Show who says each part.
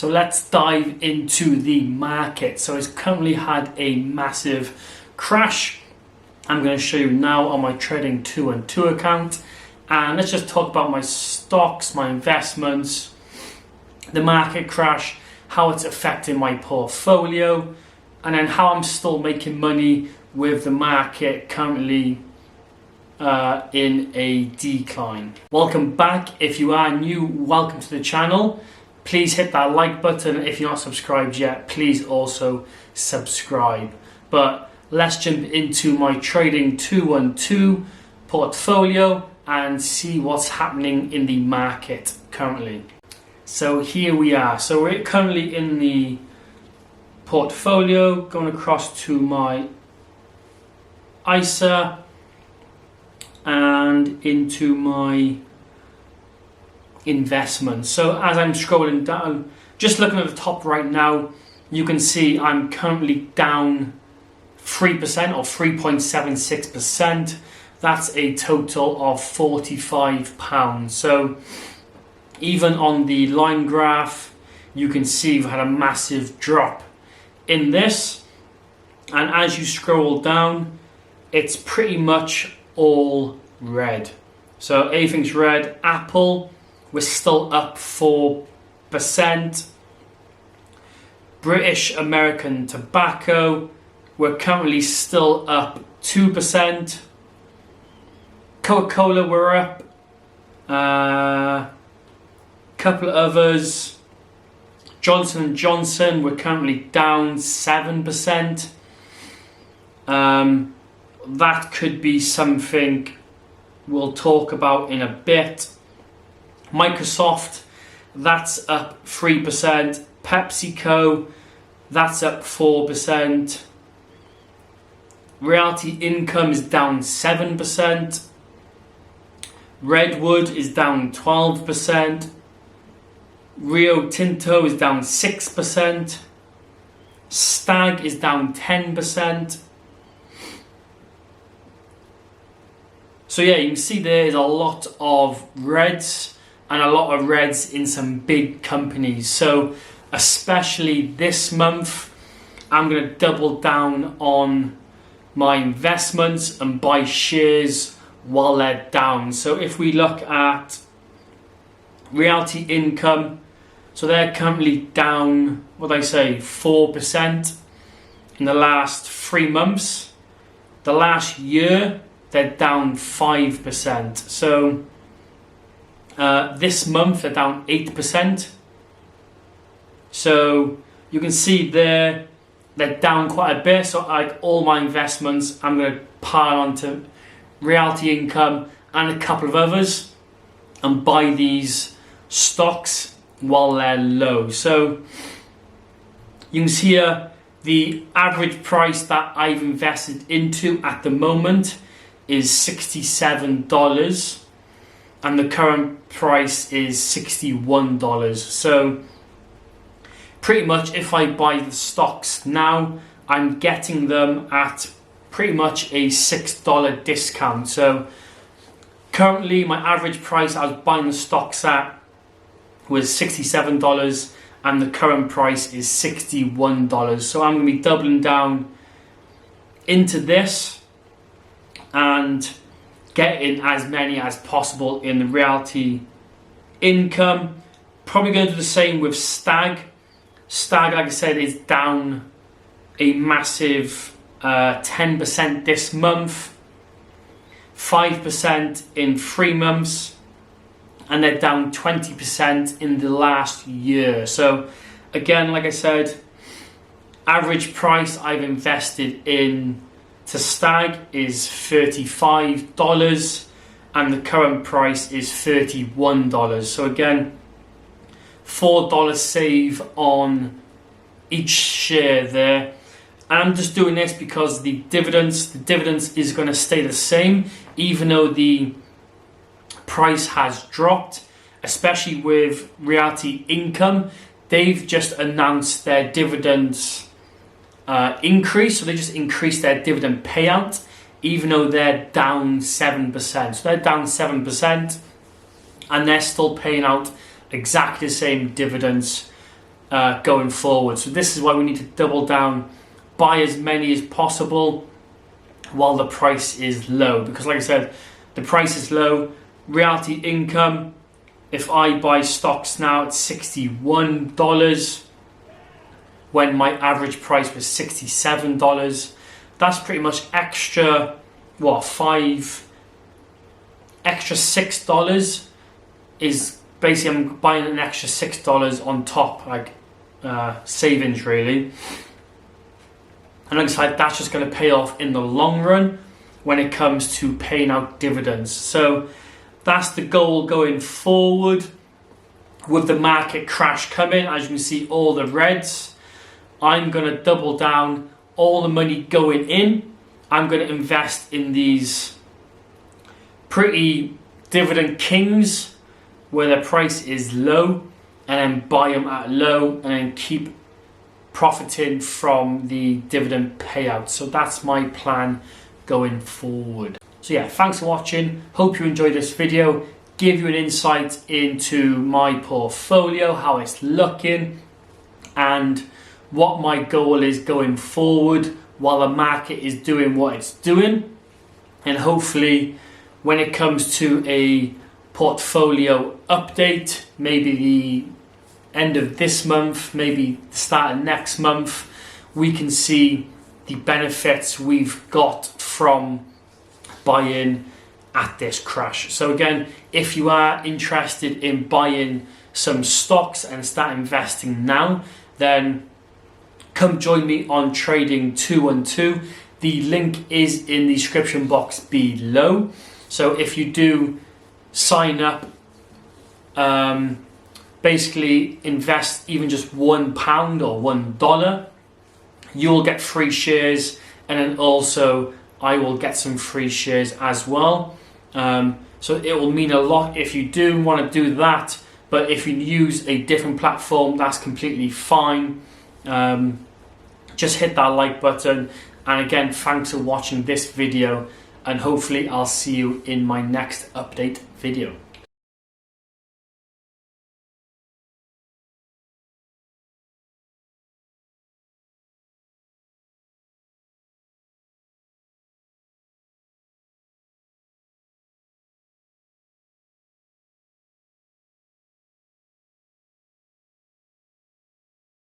Speaker 1: So let's dive into the market. So it's currently had a massive crash. I'm going to show you now on my Trading 212 account. And let's just talk about my stocks, my investments, the market crash, how it's affecting my portfolio, and then how I'm still making money with the market currently in a decline. Welcome back. If you are new, welcome to the channel. Please hit that like button. If you're not subscribed yet, please also subscribe. But let's jump into my Trading 212 portfolio and see what's happening in the market currently. So here we are. So we're currently in the portfolio, going across to my ISA and into my investments. So as I'm scrolling down, just looking at the top right now, you can see I'm currently down 3% or 3.76%. That's a total of £45. So even on the line graph, you can see we've had a massive drop in this. And as you scroll down, it's pretty much all red. So everything's red. Apple, we're still up 4%. British American Tobacco, we're currently still up 2%. Coca-Cola, we're up. Couple of others. Johnson & Johnson, we're currently down 7%. That could be something we'll talk about in a bit. Microsoft, that's up 3%. PepsiCo, that's up 4%. Realty Income is down 7%. Redwood is down 12%. Rio Tinto is down 6%. Stag is down 10%. So yeah, you can see there's a lot of reds and a lot of reds in some big companies. So especially this month, I'm going to double down on my investments and buy shares while they're down. So if we look at Realty Income, so they're currently down, 4% in the last 3 months. The last year, they're down 5%. So this month, they're down 8%. So you can see there, they're down quite a bit. So like all my investments, I'm going to pile onto Realty Income and a couple of others and buy these stocks while they're low. So you can see here the average price that I've invested into at the moment is $67 and the current price is $61. So pretty much if I buy the stocks now, I'm getting them at pretty much a $6 discount. So currently my average price I was buying the stocks at was $67 and the current price is $61. So I'm going to be doubling down into this and getting as many as possible in the Realty Income. Probably going to do the same with Stag. Stag, like I said, is down a massive 10% this month, 5% in 3 months, and they're down 20% in the last year. So again, like I said, average price I've invested in to Stag is $35 and the current price is $31. So again, $4 save on each share there. And I'm just doing this because the dividends is going to stay the same, even though the price has dropped, especially with Realty Income. They've just announced their dividends increase, so they just increased their dividend payout, even though they're down 7%. So they're down 7%, and they're still paying out exactly the same dividends going forward. So this is why we need to double down, buy as many as possible while the price is low, because like I said, the price is low. Realty Income, if I buy stocks now at $61 when my average price was $67, that's pretty much extra $6 is basically, I'm buying an extra $6 on top, like savings really. And like I said, that's just going to pay off in the long run when it comes to paying out dividends. So that's the goal going forward. With the market crash coming, as you can see, all the reds, I'm going to double down, all the money going in. I'm going to invest in these pretty dividend kings where the price is low, and then buy them at low and then keep profiting from the dividend payout. So that's my plan going forward. So yeah, thanks for watching. Hope you enjoyed this video. Give you an insight into my portfolio, how it's looking, and what my goal is going forward while the market is doing what it's doing. And hopefully when it comes to a portfolio update, maybe the end of this month, maybe the start of next month, we can see the benefits we've got from buying at this crash. So again, if you are interested in buying some stocks and start investing now, then come join me on Trading 212. The link is in the description box below. So if you do sign up, basically invest even just £1 or $1, you'll get free shares, and then also I will get some free shares as well. So it will mean a lot if you do want to do that, but if you use a different platform, that's completely fine. Just hit that like button, and again, thanks for watching this video, and hopefully I'll see you in my next update video.